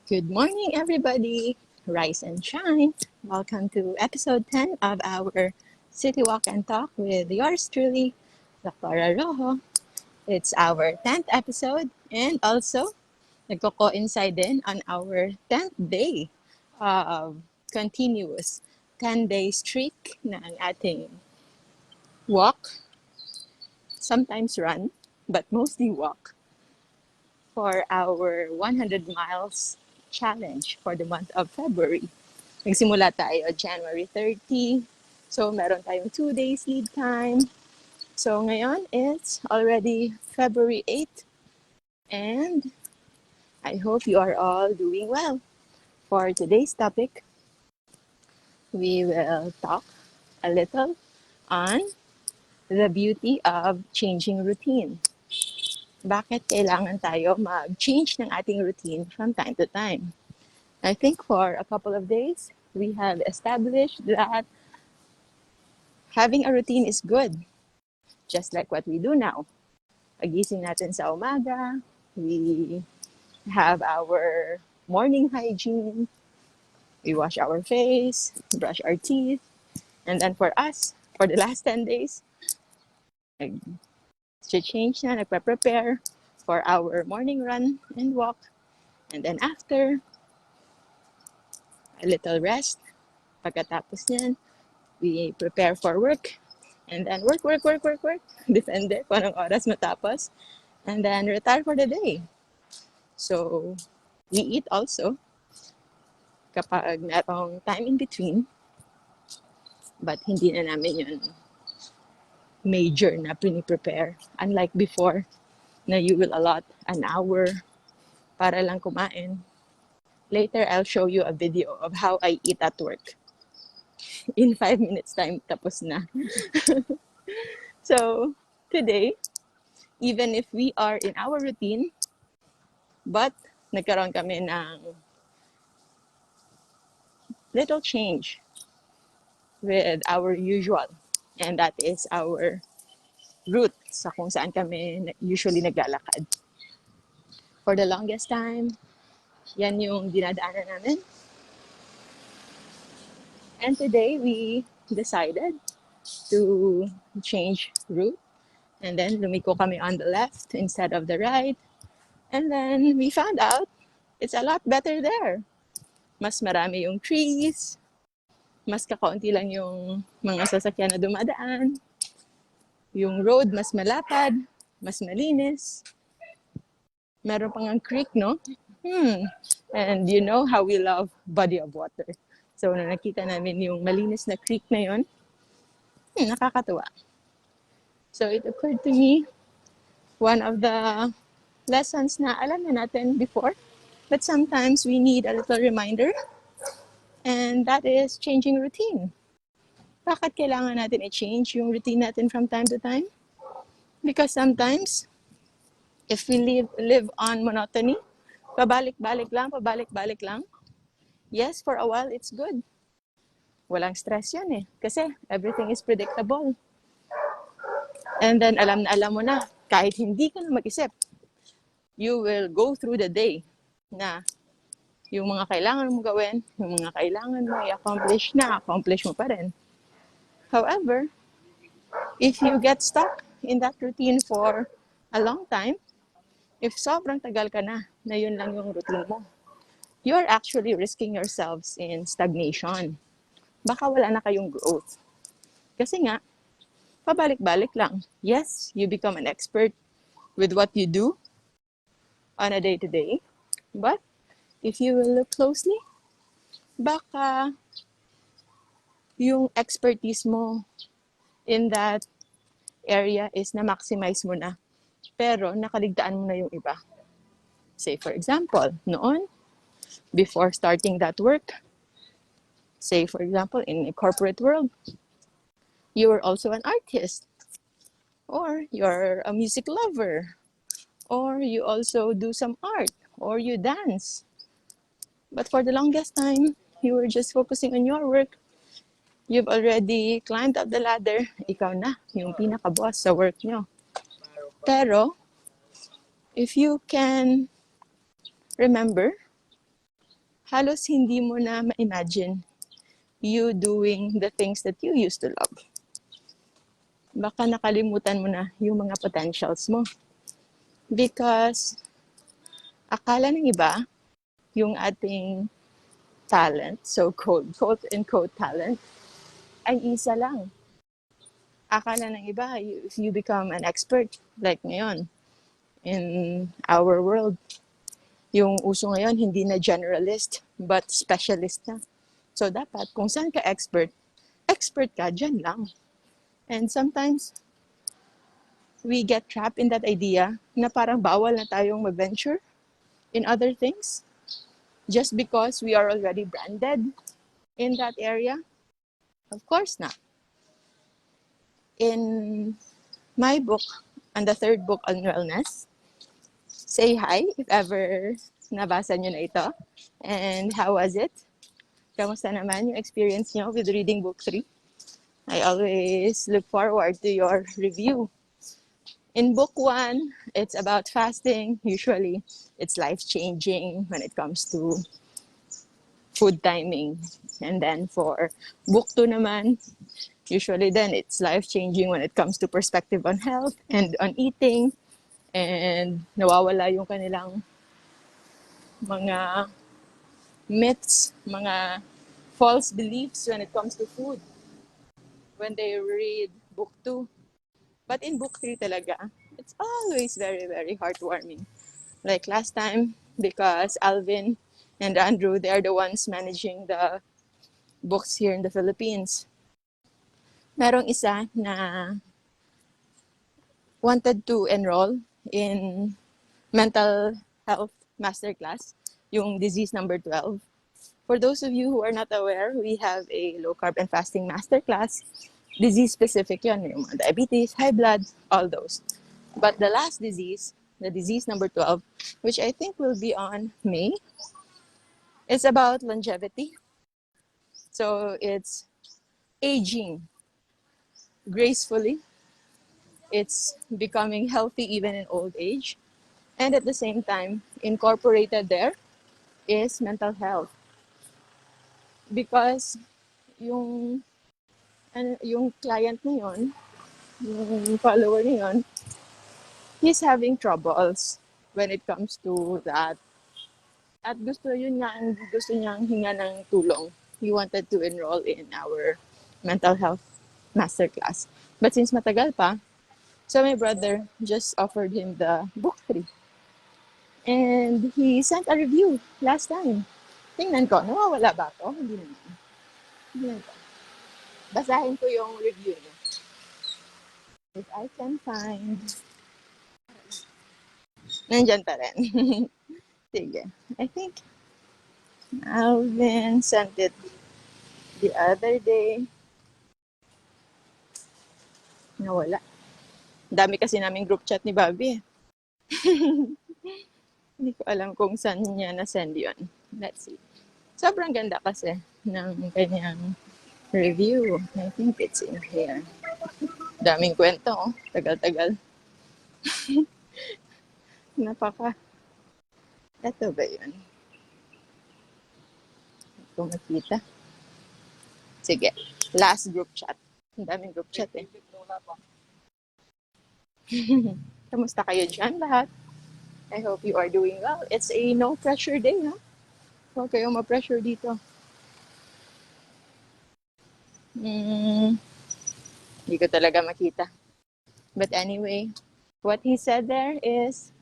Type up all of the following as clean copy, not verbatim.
Good morning, everybody. Rise and shine. Welcome to episode 10 of our City Walk and Talk with yours truly, Dr. Rojo. It's our 10th episode and also nagko-coincide din on our 10th day of continuous 10-day streak ng ating walk, sometimes run, but mostly walk for our 100 miles challenge for the month of February. Nagsimula tayo January 30. So, meron tayong 2 days lead time. So, ngayon it's already February 8th. And I hope you are all doing well. For today's topic, we will talk a little on the beauty of changing routine. Bakit kailangan tayo mag-change ng ating routine from time to time? I think for a couple of days, we have established that having a routine is good, just like what we do now. Pagising natin sa umaga, we have our morning hygiene, we wash our face, brush our teeth, and then for us, for the last 10 days, nag-change na, nagpe-prepare for our morning run and walk. And then after, a little rest. Pagkatapos niyan, we prepare for work. And then work. Depende kung anong oras matapos. And then retire for the day. So, we eat also kapag merong time in between. But hindi na namin yun major na prepare. Unlike before, na you will allot an hour para lang kumain. Later, I'll show you a video of how I eat at work. In 5 minutes time, tapos na. So, today, even if we are in our routine, but nagkaroon kami ng little change with our usual. And that is our route sa kung saan kami usually naglalakad. For the longest time, yan yung dinadaanan namin. And today, we decided to change route. And then, lumiko kami on the left instead of the right. And then, we found out it's a lot better there. Mas marami yung trees. Mas kakaunti lang yung mga sasakyan na dumadaan. Yung road, mas malapad. Mas malinis. Meron pang ang creek, no? And you know how we love body of water. So, nung nakita namin yung malinis na creek na yun, nakakatuwa. So, it occurred to me, one of the lessons na alam na natin before, but sometimes we need a little reminder, and that is changing routine. Bakit kailangan natin i-change yung routine natin from time to time? Because sometimes, if we live on monotony, pabalik-balik lang, yes, for a while, it's good. Walang stress yun eh. Kasi everything is predictable. And then, alam mo na, kahit hindi ka na mag-isip, you will go through the day na yung mga kailangan mo gawin, yung mga kailangan mo i-accomplish mo pa rin. However, if you get stuck in that routine for a long time, if sobrang tagal ka na yun lang yung routine mo, you're actually risking yourselves in stagnation. Baka wala na kayong growth. Kasi nga, pabalik-balik lang. Yes, you become an expert with what you do on a day-to-day. But if you will look closely, baka yung expertise mo in that area is na-maximize mo na. Pero nakaligtaan mo na yung iba. Say for example, noon, before starting that work, say for example, in a corporate world, you were also an artist, or you're a music lover, or you also do some art, or you dance. But for the longest time, you were just focusing on your work. You've already climbed up the ladder. Ikaw na, yung pinaka-boss sa work nyo. Pero, if you can remember halos hindi mo na ma-imagine you doing the things that you used to love. Baka nakalimutan mo na yung mga potentials mo. Because akala ng iba, yung ating talent, so-called quote-unquote talent, ay isa lang. Akala ng iba, if you become an expert, like ngayon, in our world, yung uso ngayon, hindi na generalist, but specialist na. So dapat, kung saan ka expert, expert ka, dyan lang. And sometimes, we get trapped in that idea na parang bawal na tayong mag-venture in other things just because we are already branded in that area. Of course not. In my book, on the third book on wellness, say hi if ever nabasa nyo na ito. And how was it? Kamusta naman yung experience nyo with reading book 3? I always look forward to your review. In book 1, it's about fasting. Usually, it's life-changing when it comes to food timing. And then for book 2 naman, usually then it's life-changing when it comes to perspective on health and on eating. And nawawala yung kanilang mga myths, mga false beliefs when it comes to food when they read book 2. But in book 3 talaga, it's always very, very heartwarming. Like last time, because Alvin and Andrew, they are the ones managing the books here in the Philippines. Merong isa na wanted to enroll in mental health masterclass, yung disease number 12. For those of you who are not aware, we have a low carb and fasting masterclass. Disease specific yun, yung mga diabetes, high blood, all those. But the last disease, the disease number 12, which I think will be on May, is about longevity. So it's aging gracefully. It's becoming healthy even in old age. And at the same time, incorporated there is mental health. Because yung client niyon, yung follower niyon, he's having troubles when it comes to that. At gusto niyang hinga ng tulong. He wanted to enroll in our mental health masterclass. But since matagal pa, so my brother just offered him the book 3. And he sent a review last time. Tingnan ko, nawawala ba to? Hindi naman. Tingnan ko. Basahin ko yung review niya. If I can find... Nandyan pa rin. Sige. I think Alvin sent it the other day. Nawala. Dami kasi naming group chat ni Bobby. Hindi ko alam kung saan niya na-send yun. Let's see. Sobrang ganda kasi ng kanyang review. I think it's in here. Daming kwento, oh. Tagal-tagal. Napaka. Ito ba yun? Kung makita. Sige. Last group chat. Ang daming group chat eh. Kamusta kayo dyan lahat? I hope you are doing well. It's a no pressure day, ha? Huwag kayong ma-pressure dito. Hindi ko talaga makita. But anyway, what he said there is,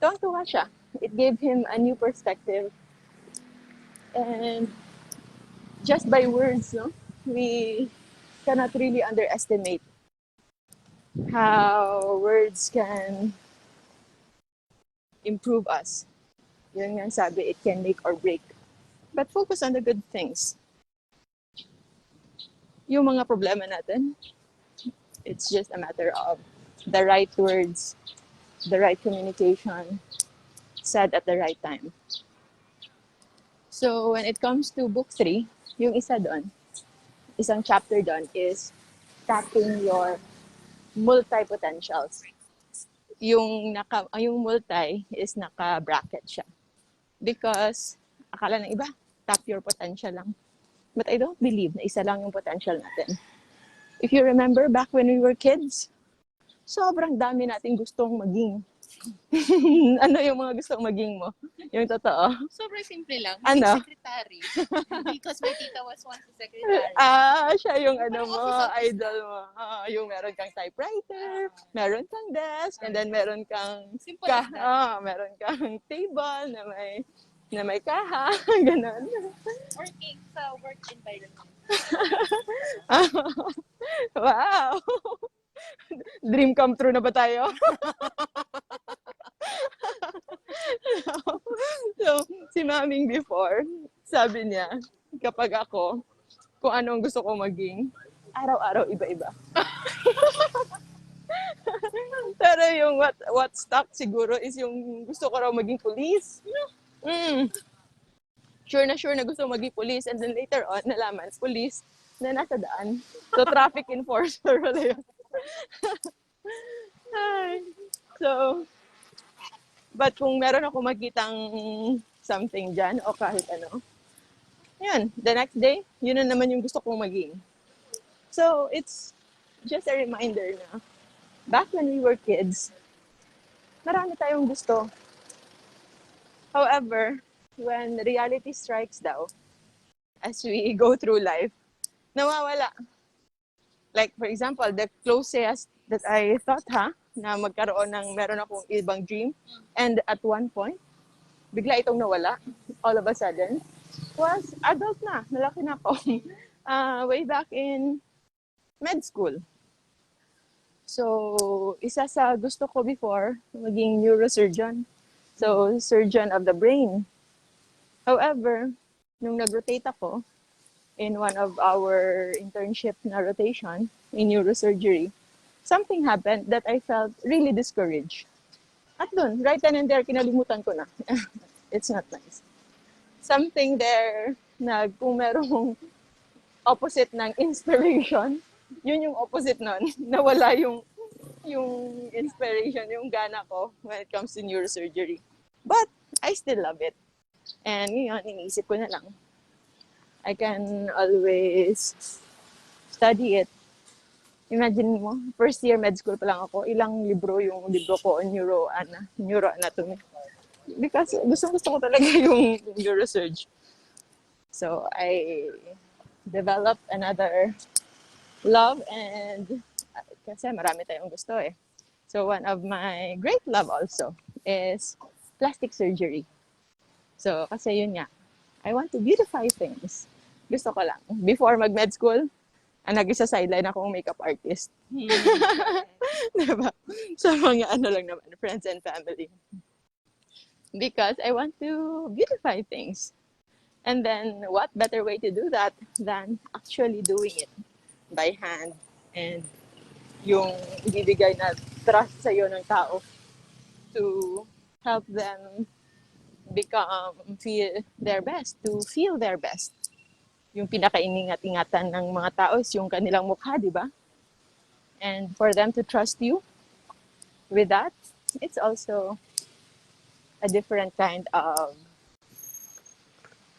tuwang-tuwa siya. It gave him a new perspective. And just by words, no, we cannot really underestimate how words can improve us. Yun nga sabi, it can make or break. But focus on the good things. Yung mga problema natin, it's just a matter of the right words, the right communication, said at the right time. So when it comes to book 3, yung isa doon, isang chapter doon is tapping your multi-potentials. Yung multi is naka-bracket siya. Because akala ng iba, tap your potential lang. But I don't believe na isa lang yung potential natin. If you remember back when we were kids, sobrang dami nating gustong maging. Ano yung mga gustong maging mo? Yung totoo? Sobrang simple lang. Ano? Secretary. Because my tita was once a secretary. Siya yung ano mo, Office. idol mo. Yung meron kang typewriter, meron kang desk, and then meron kang Simple as that. meron kang table na may kaha, ganun. Working sa work environment. Wow! Dream come true na ba tayo? So, si Maming before, sabi niya, kapag ako, kung anong gusto ko maging, araw-araw iba-iba. Pero yung what stuck siguro is yung gusto ko raw maging police. Sure na gusto ko maging police, and then later on, nalaman, police na nasa daan. So, traffic enforcer wala yun. So, but kung meron ako makitang something dyan, o kahit ano, yun, the next day, yun na naman yung gusto kong maging. So, it's just a reminder na, back when we were kids, marami tayong gusto. However, when reality strikes daw, as we go through life, nawawala. Like, for example, the closest that I thought, na magkaroon ng meron akong ibang dream, and at one point, bigla itong nawala, all of a sudden, was adult na, nalaki na ako. Way back in med school. So, isa sa gusto ko before, maging neurosurgeon. So, surgeon of the brain. However, nung nag-rotate ako, in one of our internship na rotation in neurosurgery, something happened that I felt really discouraged. At dun, right then and there, kinalimutan ko na. It's not nice. Something there na kung merong opposite ng inspiration, yun yung opposite nun. Nawala yung inspiration, yung gana ko when it comes to neurosurgery. But I still love it. And ngayon, iniisip ko na lang, I can always study it. Imagine mo, first year med school pa lang ako, ilang libro yung libro ko on neuroanatomy. Because gusto ko talaga yung neurosurge. So I developed another love, and kasi marami tayong gusto eh. So one of my great love also is plastic surgery. So kasi yun nga, I want to beautify things. Gusto ko lang. Before mag-med school, nag-isa sideline akong makeup artist. Diba? So, mga ano lang naman, friends and family. Because I want to beautify things. And then, what better way to do that than actually doing it by hand, and yung ibibigay na trust sa'yo ng tao to help them feel their best, to feel their best. Yung pinaka-iningat-ingatan ng mga tao is yung kanilang mukha, di ba? And for them to trust you with that, it's also a different kind of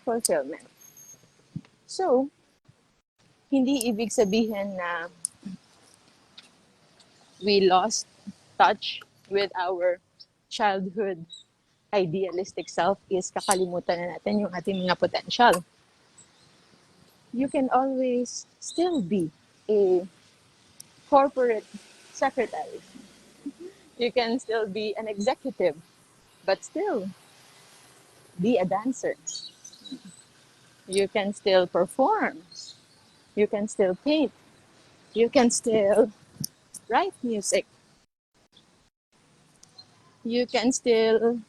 fulfillment. So, hindi ibig sabihin na we lost touch with our childhood idealistic self, is kakalimutan na natin yung ating mga potential. You can always still be a corporate secretary. You can still be an executive, but still be a dancer. You can still perform. You can still paint. You can still write music. You can still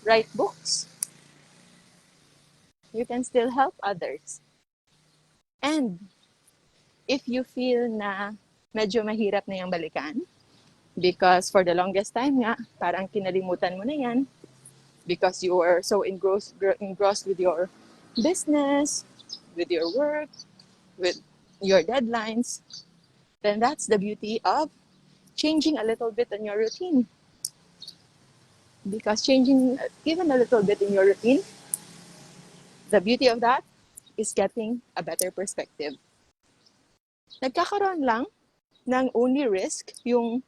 write books. You can still help others. And if you feel na medyo mahirap na yung balikan, because for the longest time nga, parang kinalimutan mo na yan, because you were so engrossed with your business, with your work, with your deadlines, then that's the beauty of changing a little bit in your routine. Because changing even a little bit in your routine The beauty of that is getting a better perspective. Nagkakaroon lang ng only risk yung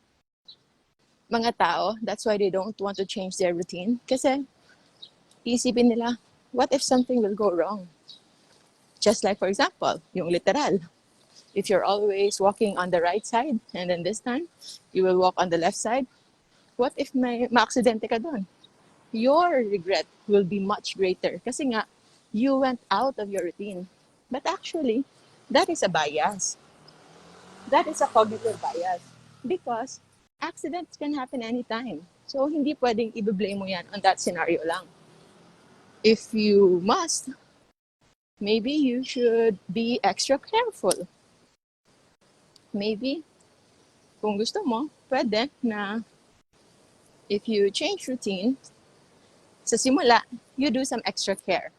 mga tao. That's why they don't want to change their routine. Kasi isipin nila, what if something will go wrong? Just like, for example, yung literal. If you're always walking on the right side, and then this time, you will walk on the left side, what if may maaksidente ka doon? Your regret will be much greater kasi nga, you went out of your routine. But actually, that is a bias. That is a cognitive bias. Because accidents can happen anytime. So, hindi pwedeng i-blame mo yan on that scenario lang. If you must, maybe you should be extra careful. Maybe, kung gusto mo, pwede na if you change routine, sa simula, you do some extra care.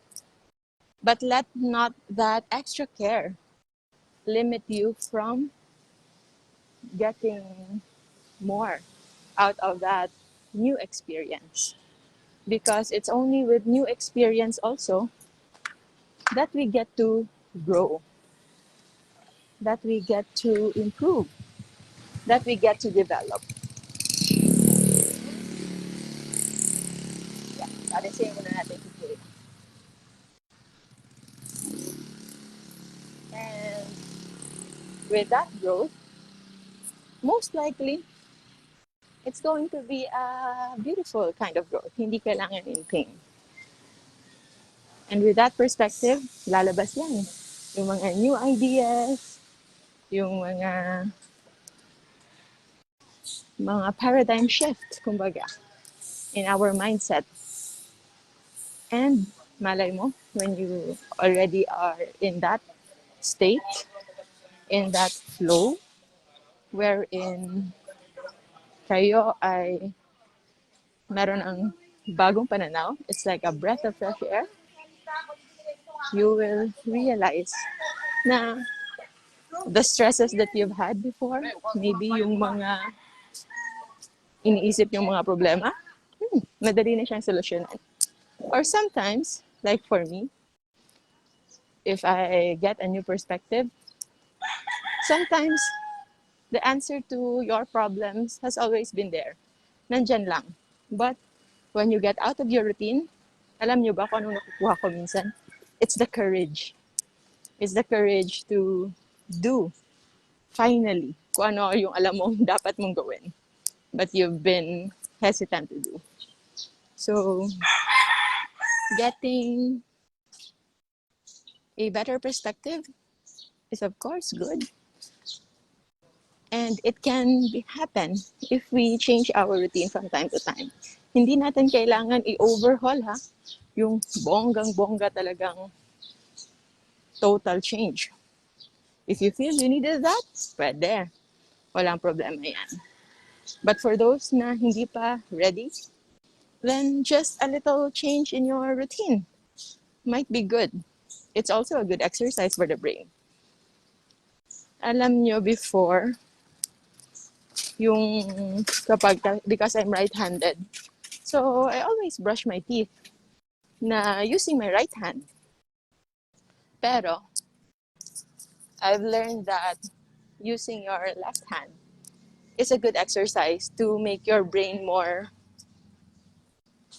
But let not that extra care limit you from getting more out of that new experience. Because it's only with new experience also that we get to grow, that we get to improve, that we get to develop. Yeah, alisin muna natin si Kate. And with that growth, most likely, it's going to be a beautiful kind of growth. Hindi kailangan in pain. And with that perspective, lalabas yan. Yung mga new ideas, yung mga paradigm shift, kumbaga, in our mindset. And malay mo, when you already are in that state, in that flow, wherein kayo ay meron ang bagong pananaw, it's like a breath of fresh air, you will realize na the stresses that you've had before, maybe yung mga iniisip yung mga problema, madali na siyang solusyonan. Or sometimes, like for me, if I get a new perspective, sometimes the answer to your problems has always been there. Nandyan lang. But when you get out of your routine, alam nyo ba kung anong nakukuha ko minsan? It's the courage. It's the courage to do, finally, kung ano yung alam mo dapat mong gawin. But you've been hesitant to do. So, getting a better perspective is of course good. And it can happen if we change our routine from time to time. Hindi natin kailangan i-overhaul yung bonggang-bongga talagang total change. If you feel you needed that, pwede. Walang problema yan. But for those na hindi pa ready, then just a little change in your routine might be good. It's also a good exercise for the brain. Alam nyo before, yung kapag, because I'm right-handed, so I always brush my teeth na using my right hand. Pero, I've learned that using your left hand is a good exercise to make your brain more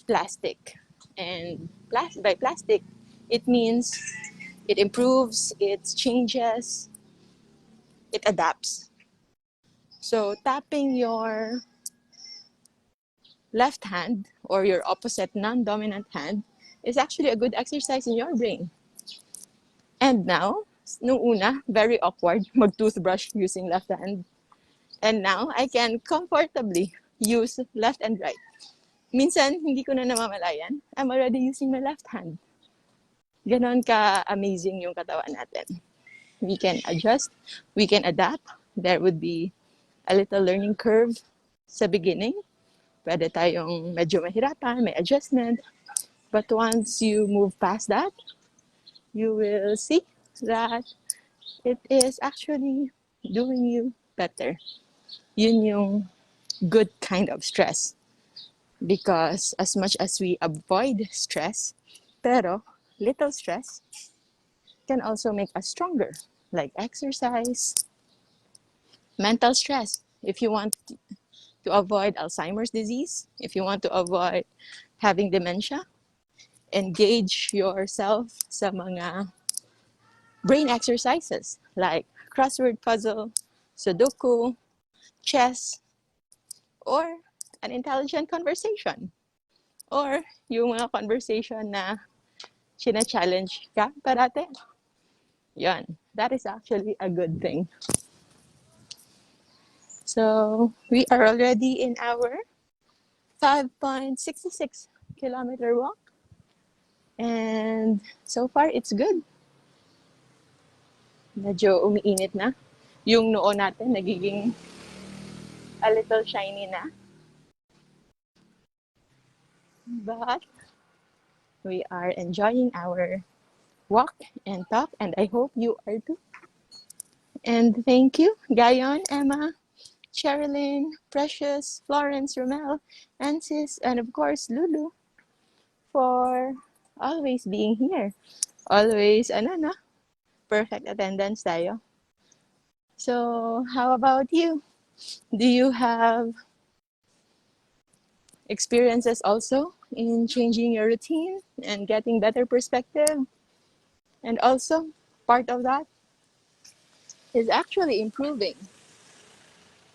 plastic. And by plastic, it means it improves, it changes, it adapts. So tapping your left hand or your opposite non-dominant hand is actually a good exercise in your brain. And now, nung una, very awkward mag-toothbrush using left hand. And now, I can comfortably use left and right. Minsan, hindi ko na namamalayan. I'm already using my left hand. Ganon ka-amazing yung katawan natin. We can adjust, we can adapt. There would be a little learning curve sa beginning. Pwede tayong medyo mahirapan, may adjustment. But once you move past that, you will see that it is actually doing you better. Yun yung good kind of stress. Because as much as we avoid stress, pero little stress can also make us stronger, like exercise, mental stress. If you want to avoid Alzheimer's disease, if you want to avoid having dementia, engage yourself sa mga brain exercises like crossword puzzle, Sudoku, chess, or an intelligent conversation. Or yung mga conversation na china-challenge ka parate. Yan. That is actually a good thing. So, we are already in our 5.66 kilometer walk. And so far, it's good. Medyo umiinit na. Yung noo natin nagiging a little shiny na. But we are enjoying our walk and talk, and I hope you are too. And thank you, Gayon, Emma, Sherilyn, Precious, Florence, Romel, Ansis, and of course, Lulu, for always being here. Always, perfect attendance tayo. So, how about you? Do you have experiences also in changing your routine and getting better perspective? And also, part of that is actually improving.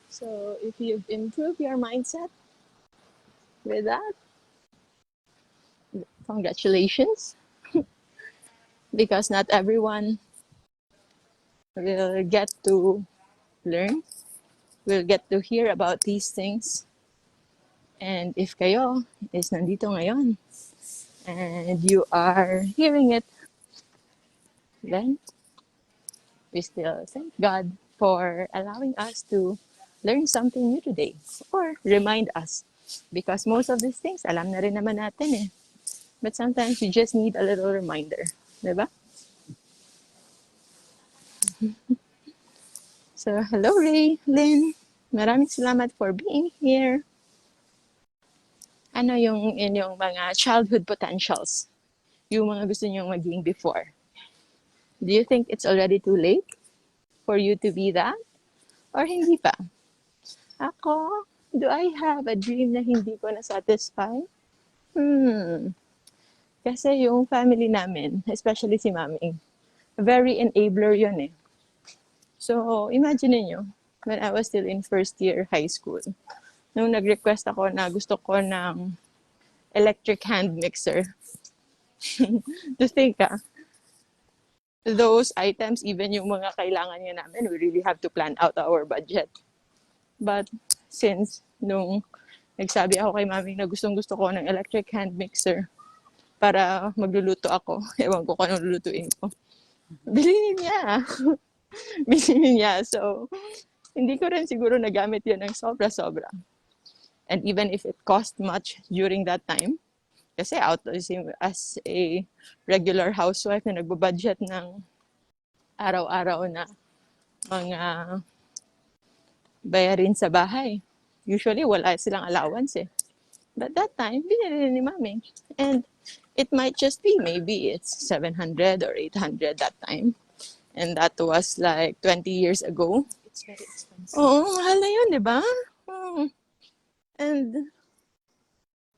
So, if you've improved your mindset with that, congratulations, because not everyone will get to learn, will get to hear about these things. And if kayo is nandito ngayon and you are hearing it, then we still thank God for allowing us to learn something new today or remind us. Because most of these things, alam na rin naman natin eh. But sometimes you just need a little reminder. Diba? So, hello Ray, Lynn. Maraming salamat for being here. Ano yung inyong mga childhood potentials? Yung mga gusto nyong maging before? Do you think it's already too late for you to be that? Or hindi pa? Ako, do I have a dream na hindi ko na-satisfy? Kasi yung family namin, especially si Mami, very enabler yun eh. So, imagine niyo, when I was still in first year high school, nung nag-request ako na gusto ko ng electric hand mixer. To think those items, even yung mga kailangan niya namin, we really have to plan out our budget. But since nung nagsabi ako kay Mami na gustong-gusto ko ng electric hand mixer para magluluto ako, ewan ko kung anong lulutuin ko, bilhin niya. Bilhin niya. So, hindi ko rin siguro nagamit yun ng sobra-sobra. And even if it cost much during that time, kasi out as a regular housewife na nagbabudget ng araw-araw na mga bayarin sa bahay. Usually, wala silang allowance eh. But that time, binili ni Mami. And it might just be, maybe it's 700 or 800 that time. And that was like 20 years ago. It's very expensive. Oo, mahal na yun, di ba? And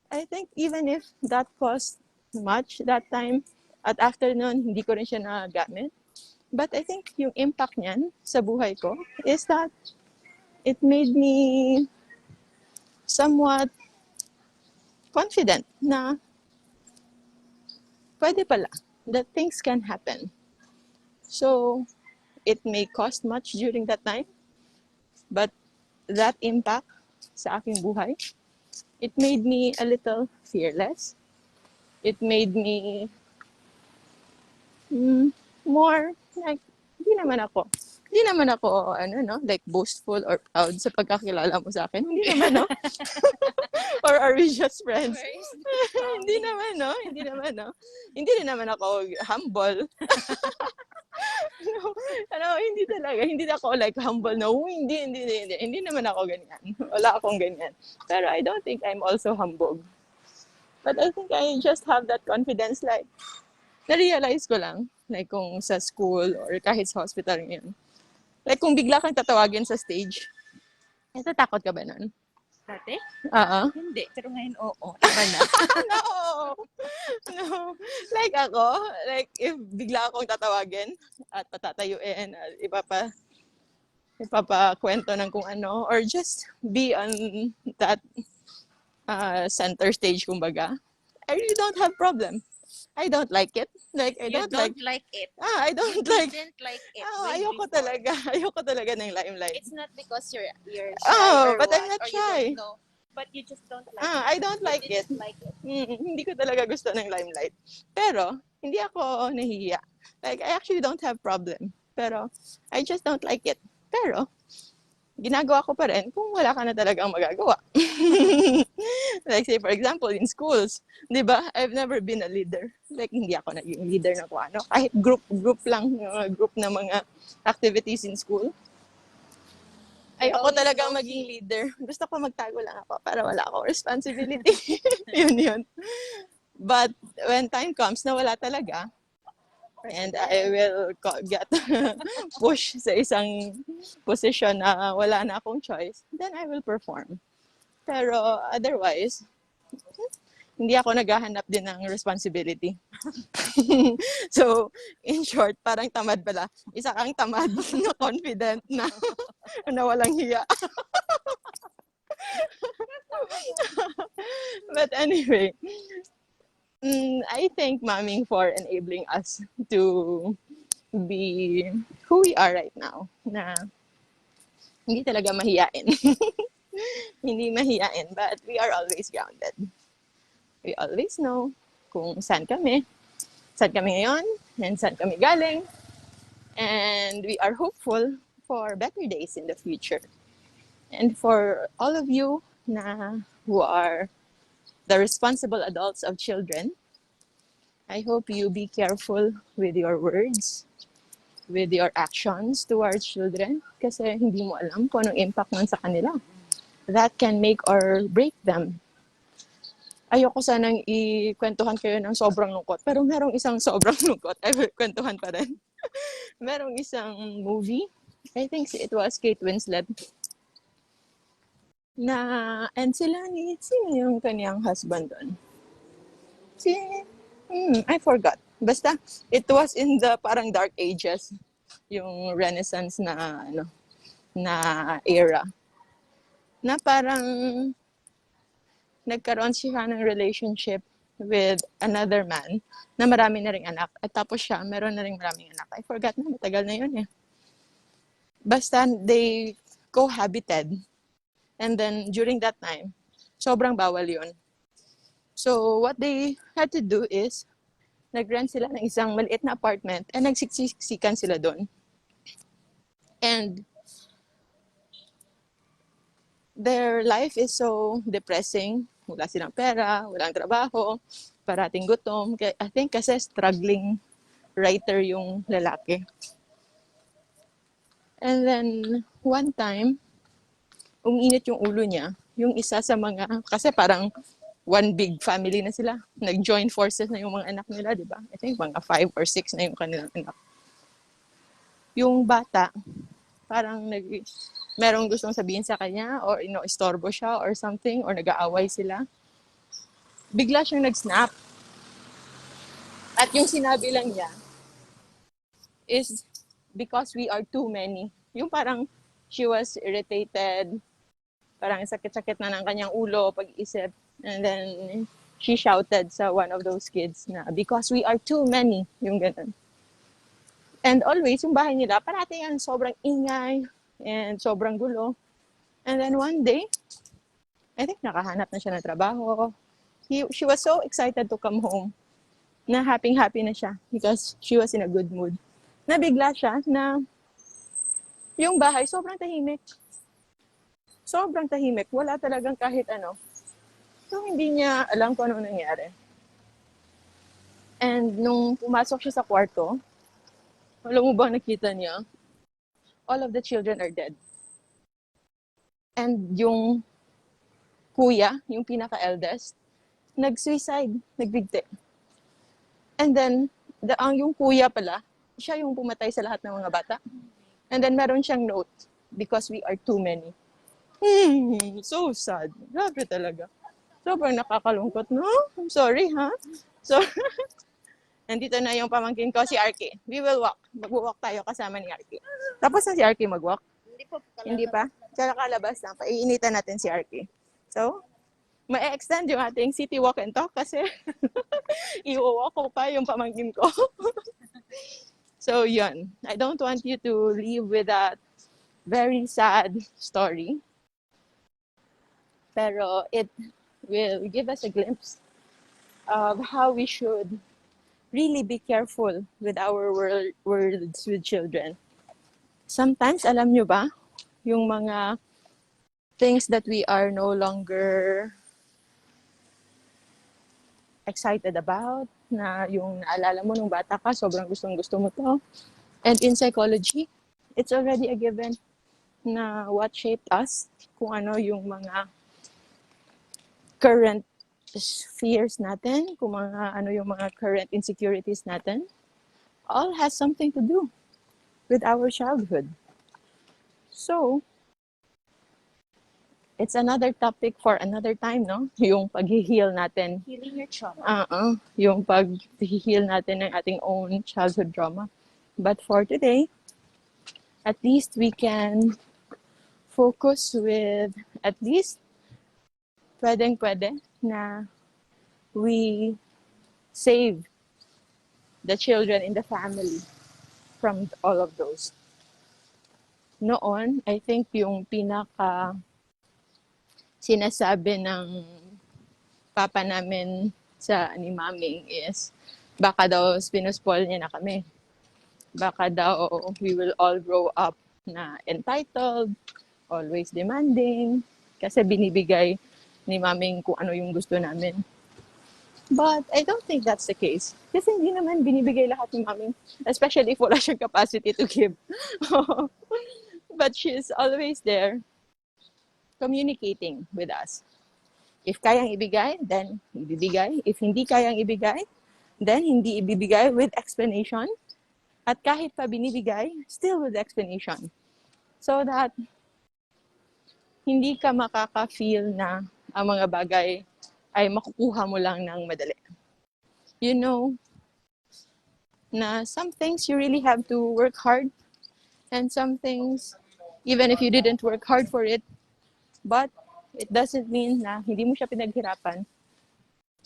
I think even if that cost much that time, at after nun, hindi ko rin siya nagamit. But I think yung impact niyan sa buhay ko is that it made me somewhat confident na pwede pala, that things can happen. So, it may cost much during that time, but that impact sa aking buhay, it made me a little fearless. It made me more like, hindi naman ako, like boastful or proud sa pagkakilala mo sa akin. Hindi naman, no? Or are we just friends? Hindi naman, no? Hindi rin naman ako humble. Hindi talaga. Hindi ako like humble na, hindi naman ako ganyan. Wala akong ganyan. Pero I don't think I'm also humble. But I think I just have that confidence like, na-realize ko lang, like kung sa school or kahit sa hospital ngayon, like kung bigla kang tatawagin sa stage, natatakot ka ba nun? Dati? Oo. Hindi. Pero ngayon, oo. Iba na. No! No. Like ako, like if bigla akong tatawagin at patatayuin at ipapakwento ng kung ano, or just be on that center stage, kumbaga, I really don't have problem. I don't like it. Like, I You don't like, don't like it. I You don't like, didn't like it way ayoko before. talaga. Ayoko talaga ng limelight. It's not because you're shy Oh, or but I'm what, not or you shy. don't know. But you just don't like I it. don't You like it. didn't like it. Hindi ko talaga gusto ng limelight. Pero, hindi ako nahihiya. Like, I actually don't have problem. Pero, I just don't like it. Pero, ginagawa ko pa rin kung wala ka na talagang magagawa. Like, say, for example, in schools, di ba? I've never been a leader. Like, hindi ako naging leader na kung ano. Kahit group lang, group na mga activities in school. Ayoko talagang maging leader. Gusto ko magtago lang ako para wala akong responsibility. Yun. But when time comes na wala talaga, and I will get push sa isang position na wala na akong choice, then I will perform. Pero otherwise, hindi ako naghahanap din ng responsibility. So, in short, parang tamad pala. Isa kang tamad na confident na walang hiya. But anyway, I thank Maming for enabling us to be who we are right now. Na hindi talaga mahiyain. Hindi mahiyain, but we are always grounded. We always know kung saan kami ngayon, and saan kami galing. And we are hopeful for better days in the future. And for all of you na who are the responsible adults of children, I hope you be careful with your words, with your actions towards children, kasi hindi mo alam kung anong impact nun sa kanila. That can make or break them. Ayoko sanang ikwentuhan kayo ng sobrang lungkot, pero merong isang sobrang lungkot. I will kwentuhan pa rin. Merong isang movie, I think it was Kate Winslet, na, and sino yung kanyang husband doon? I forgot. Basta, it was in the parang dark ages, yung Renaissance na era. Na parang nagkaroon siya ng relationship with another man na marami na ring anak. At tapos siya, meron na ring maraming anak. I forgot na, matagal na yun eh. Basta, they cohabited. And then, during that time, sobrang bawal yun. So, what they had to do is, nag-rent sila ng isang maliit na apartment and nagsiksikan sila doon. And their life is so depressing. Wala silang pera, walang trabaho, parating gutom. I think kasi struggling writer yung lalaki. And then, one time, uminit yung ulo niya. Yung isa sa mga, kasi parang one big family na sila. Nag-join forces na yung mga anak nila, di ba? I think mga 5 or 6 na yung kanilang anak. Yung bata, parang merong gustong sabihin sa kanya or istorbo siya or something or nag-aaway sila. Bigla siyang nag-snap. At yung sinabi lang niya is because we are too many. Yung parang she was irritated, parang sakit-sakit na ng kanyang ulo, pag-isip. And then she shouted sa one of those kids na because we are too many, yung ganun. And always, yung bahay nila, parati yan sobrang ingay and sobrang gulo. And then one day, I think nakahanap na siya ng trabaho. She was so excited to come home na happy na siya because she was in a good mood. Nabigla siya na yung bahay sobrang tahimik. Sobrang tahimik. Wala talagang kahit ano. So, hindi niya alam kung ano nangyari. And nung pumasok siya sa kwarto, alam mo ba nakita niya? All of the children are dead. And yung kuya, yung pinaka-eldest, nag-suicide, nagbigti. And then, Yung kuya pala, siya yung pumatay sa lahat ng mga bata. And then meron siyang note, because we are too many. So sad. Grabe talaga. Sobrang nakakalungkot, no? I'm sorry, ha? So, nandito na yung pamangkin ko, si Arky. We will walk. Mag-walk tayo kasama ni Arky. Tapos na si Arky mag-walk? Hindi po. Hindi pa? Kalabas lang. Paiinitan natin si Arky. So, ma-extend yung ating city walk and talk kasi i-walk ko pa yung pamangkin ko. So, yun. I don't want you to leave with that very sad story. Pero it will give us a glimpse of how we should really be careful with our words with children. Sometimes, alam nyo ba, yung mga things that we are no longer excited about, na yung naalala mo nung bata ka, sobrang gustong-gusto mo to. And in psychology, it's already a given na what shaped us, kung ano yung mga current fears natin, kung ano yung mga current insecurities natin, all has something to do with our childhood. So, it's another topic for another time, no? Yung pag-heal natin. Healing your trauma. Yung pag-heal natin ng ating own childhood trauma. But for today, at least we can focus with at least pwedeng-pwede na we save the children in the family from all of those. Noon, I think yung pinaka sinasabi ng papa namin sa ni maming is baka daw spinospoil niya na kami. Baka daw we will all grow up na entitled, always demanding, kasi binibigay ni maming kung ano yung gusto namin. But I don't think that's the case. Kasi hindi naman binibigay lahat ni maming, especially if wala siyang capacity to give. But she's always there communicating with us. If kayang ibigay, then ibibigay. If hindi kayang ibigay, then hindi ibibigay with explanation. At kahit pa binibigay, still with explanation. So that hindi ka makaka-feel na ang mga bagay ay makukuha mo lang ng madali. You know, na some things you really have to work hard, and some things, even if you didn't work hard for it, but it doesn't mean na hindi mo siya pinaghirapan,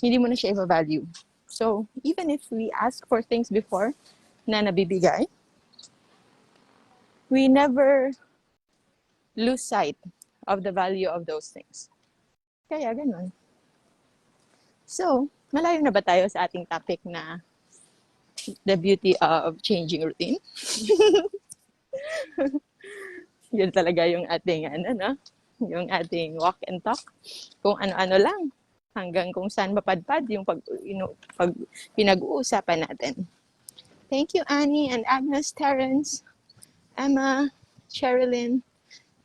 hindi mo na siya i-value. So, even if we ask for things before na nabibigay, we never lose sight of the value of those things. Kaya ganun. So, malayo na ba tayo sa ating topic na the beauty of changing routine? Yun talaga yung ating yung ating walk and talk. Kung ano-ano lang, hanggang kung saan mapadpad yung pag pinag-uusapan natin. Thank you, Annie and Agnes, Terrence, Emma, Sherilyn,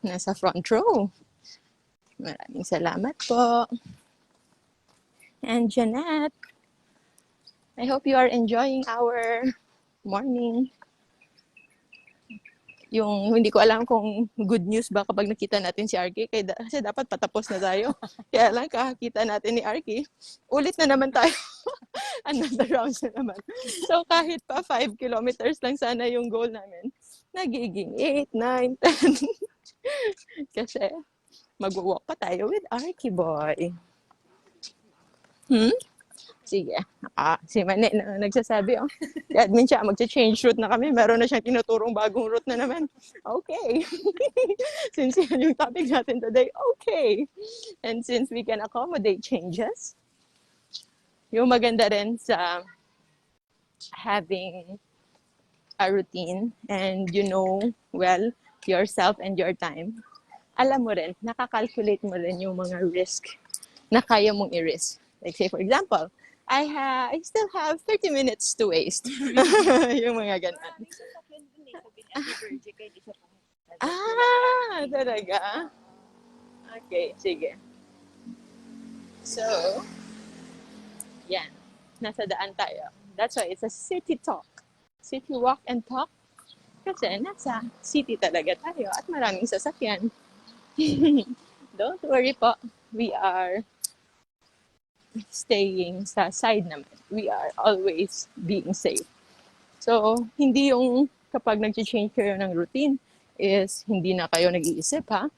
nasa front row. Maraming salamat po. And Jeanette, I hope you are enjoying our morning. Yung hindi ko alam kung good news ba kapag nakita natin si Arky, kasi dapat patapos na tayo. Kaya lang kakakita natin ni Arky, ulit na naman tayo. Another round na naman. So kahit pa 5 kilometers lang sana yung goal namin, nagiging 8, 9, 10. Kasi mag-walk pa tayo with Arky boy. Sige. Si Mane na nagsasabi, Si admin siya, mag-change route na kami. Meron na siyang tinuturong bagong route na naman. Okay. Since yan yung topic natin today, okay. And since we can accommodate changes, yung maganda rin sa having a routine and you know well yourself and your time, alam mo rin, nakakalculate mo rin yung mga risk na kaya mong i-risk. Like say for example, I still have 30 minutes to waste. Yung mga ganun. Talaga? Okay, sige. So, yan. nasa daan tayo. That's why it's a city talk. City walk and talk. Kasi nasa city talaga tayo at maraming sasakyan. Don't worry po. We are staying sa side naman. We are always being safe. So, hindi yung kapag nag-change kayo ng routine is hindi na kayo nag-iisip ha.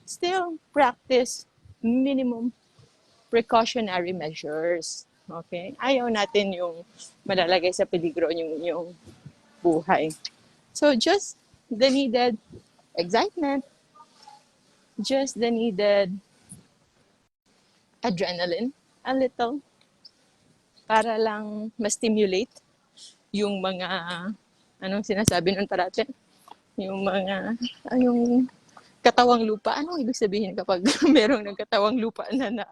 Still practice minimum precautionary measures. Okay? Ayaw natin yung malalagay sa peligro yung buhay. So, just the needed excitement, just the needed adrenaline, a little, para lang ma-stimulate yung mga, anong sinasabi nun parati? Yung mga, yung katawang lupa. Anong ibig sabihin kapag merong nagkatawang lupa na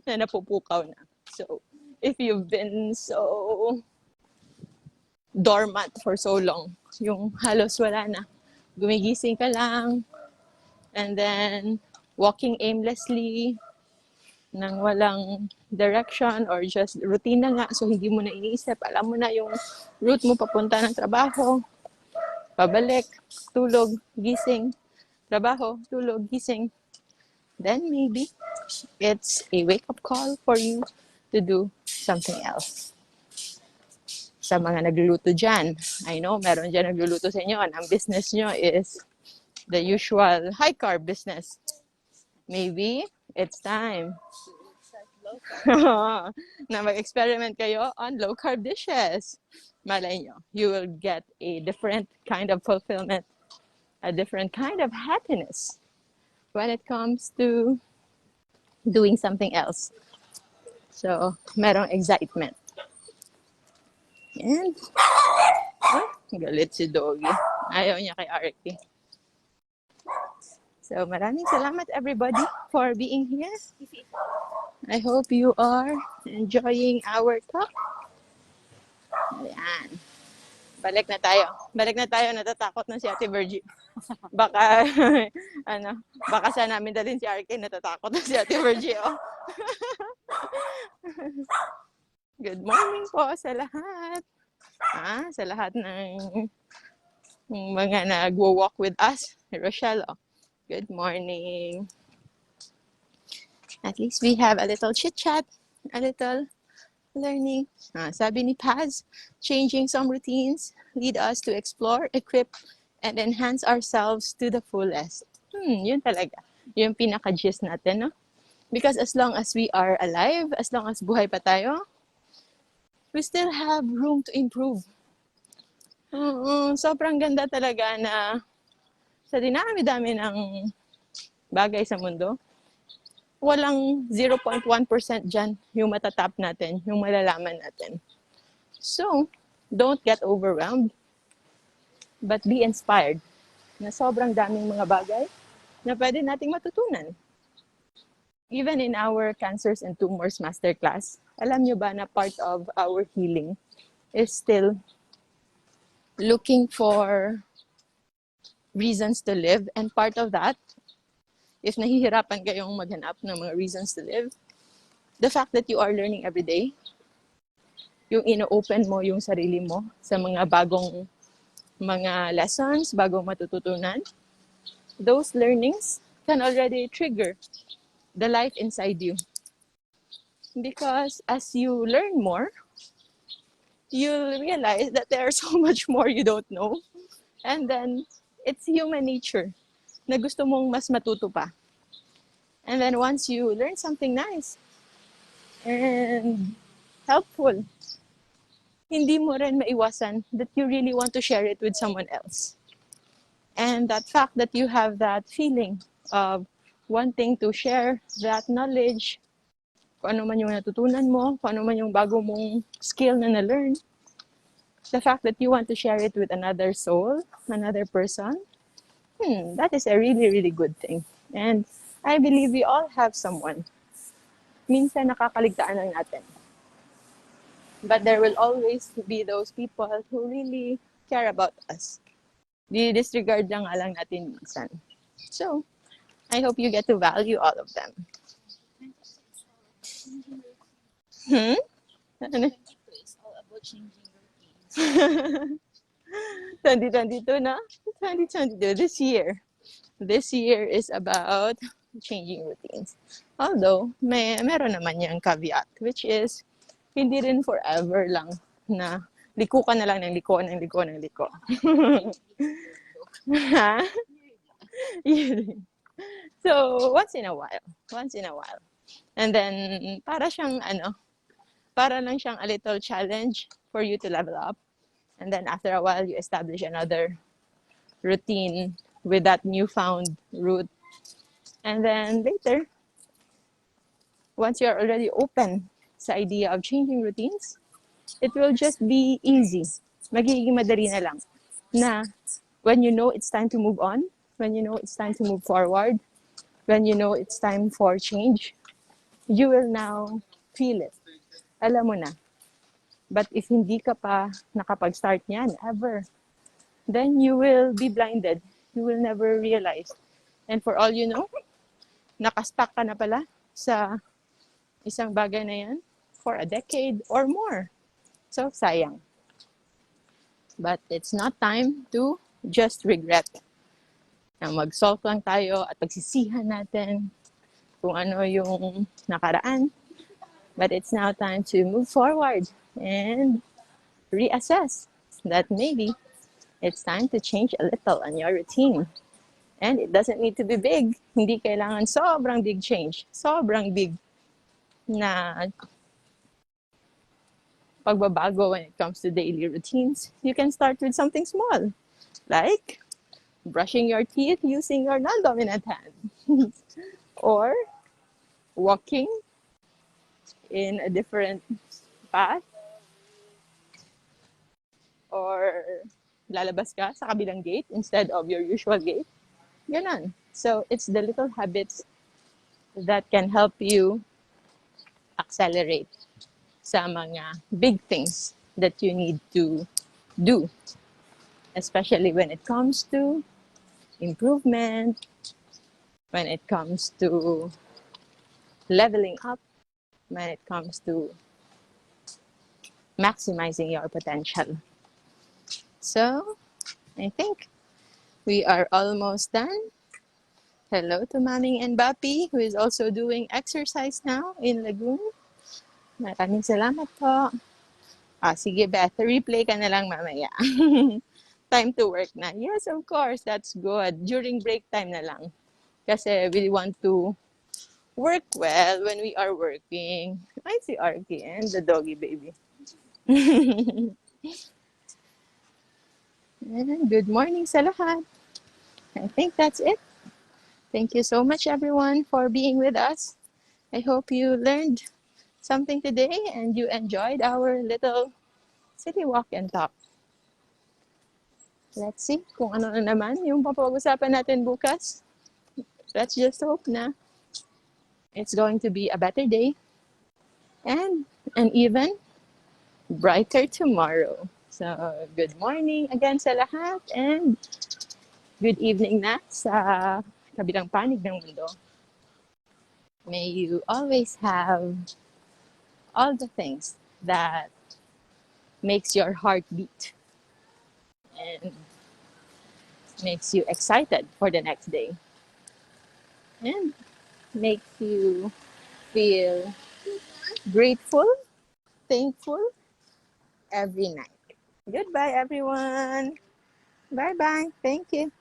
napupukaw na? So, if you've been so dormant for so long, yung halos wala na, gumigising ka lang, and then walking aimlessly, nang walang direction or just routine na nga, so hindi mo na iniisip, alam mo na yung route mo papunta ng trabaho, pabalik, tulog, gising, trabaho, tulog, gising, then maybe it's a wake-up call for you to do something else. Sa mga nagluluto dyan, I know meron dyan nagluluto sa inyo, ang business nyo is the usual high-carb business. Maybe it's time na mag-experiment kayo on low-carb dishes. Malay nyo, you will get a different kind of fulfillment, a different kind of happiness when it comes to doing something else. So, merong excitement. And, galit si Doggy. Ayaw niya kay Arky. So, maraming salamat everybody for being here. I hope you are enjoying our talk. Ayan. Balik na tayo. Balik na tayo. Natatakot na si Ate Virgie. Baka, baka sana namin dalhin si Arky. Natatakot na si Ate Virgie. Oh. Good morning po sa lahat. Sa lahat ng mga nagwo-walk with us. Rochelle, oh. Good morning. At least we have a little chit-chat, a little learning. Sabi ni Paz, changing some routines lead us to explore, equip, and enhance ourselves to the fullest. Yun talaga. Yung pinaka-gist natin, no? Because as long as we are alive, as long as buhay pa tayo, we still have room to improve. Sobrang ganda talaga na sa dinami-dami ng bagay sa mundo, walang 0.1% dyan yung matatap natin, yung malalaman natin. So, don't get overwhelmed, but be inspired na sobrang daming mga bagay na pwede nating matutunan. Even in our Cancers and Tumors Masterclass, alam nyo ba na part of our healing is still looking for reasons to live, and part of that, if nahihirapan kayong maghanap ng mga reasons to live, the fact that you are learning every day, yung ino-open mo yung sarili mo sa mga bagong mga lessons, bagong matututunan, those learnings can already trigger the life inside you. Because as you learn more, you'll realize that there are so much more you don't know. And then, it's human nature na gusto mong mas matuto pa. And then once you learn something nice and helpful, hindi mo rin maiwasan that you really want to share it with someone else. And that fact that you have that feeling of wanting to share that knowledge, kung ano man yung natutunan mo, kung ano man yung bago mong skill na na-learn, the fact that you want to share it with another soul, another person, that is a really, really good thing. And I believe we all have someone. Minsan nakakaligtaan lang natin. But there will always be those people who really care about us. Di-disregard lang nga lang natin minsan. So, I hope you get to value all of them. Ano? 2022 is all about changing routines. 2022 na? 2022, this year. This year is about changing routines. Although, meron naman yung caveat, which is, hindi rin forever lang na liko ka na lang ng liko, ng liko, ng liko. Ha? Yun. So, once in a while. Once in a while. And then, para lang siyang a little challenge for you to level up. And then after a while, you establish another routine with that newfound route. And then later, once you're already open sa idea of changing routines, it will just be easy. Magiging madali na lang. Na when you know it's time to move on, when you know it's time to move forward, when you know it's time for change, you will now feel it. Alam mo na. But if hindi ka pa nakapag-start niyan, ever, then you will be blinded. You will never realize. And for all you know, nakastuck ka na pala sa isang bagay na yan for a decade or more. So, sayang. But it's not time to just regret. Na mag-solve lang tayo at pagsisihan natin kung ano yung nakaraan. But it's now time to move forward and reassess that maybe it's time to change a little on your routine. And it doesn't need to be big. Hindi kailangan sobrang big change. Sobrang big na pagbabago when it comes to daily routines. You can start with something small, like brushing your teeth using your non-dominant hand, or walking in a different path, or lalabas ka sa kabilang gate instead of your usual gate. Ganon. So it's the little habits that can help you accelerate sa mga big things that you need to do, especially when it comes to improvement, when it comes to leveling up, when it comes to maximizing your potential. So, I think we are almost done. Hello to Maming and Bapi, who is also doing exercise now in Lagoon. Maraming salamat po. Sige Beth, replay ka na lang mamaya. Time to work na. Yes, of course, that's good. During break time na lang. Kasi we want to work well when we are working. Ay, si Arky and the doggy baby. And good morning sa lahat. I think that's it. Thank you so much, everyone, for being with us. I hope you learned something today and you enjoyed our little city walk and talk. Let's see kung ano na naman yung papag-usapan natin bukas. Let's just hope na it's going to be a better day and an even brighter tomorrow. So, good morning again sa lahat and good evening na sa kabilang panig ng mundo. May you always have all the things that makes your heart beat and makes you excited for the next day and makes you feel grateful, thankful every night. Goodbye, everyone. Bye bye. Thank you.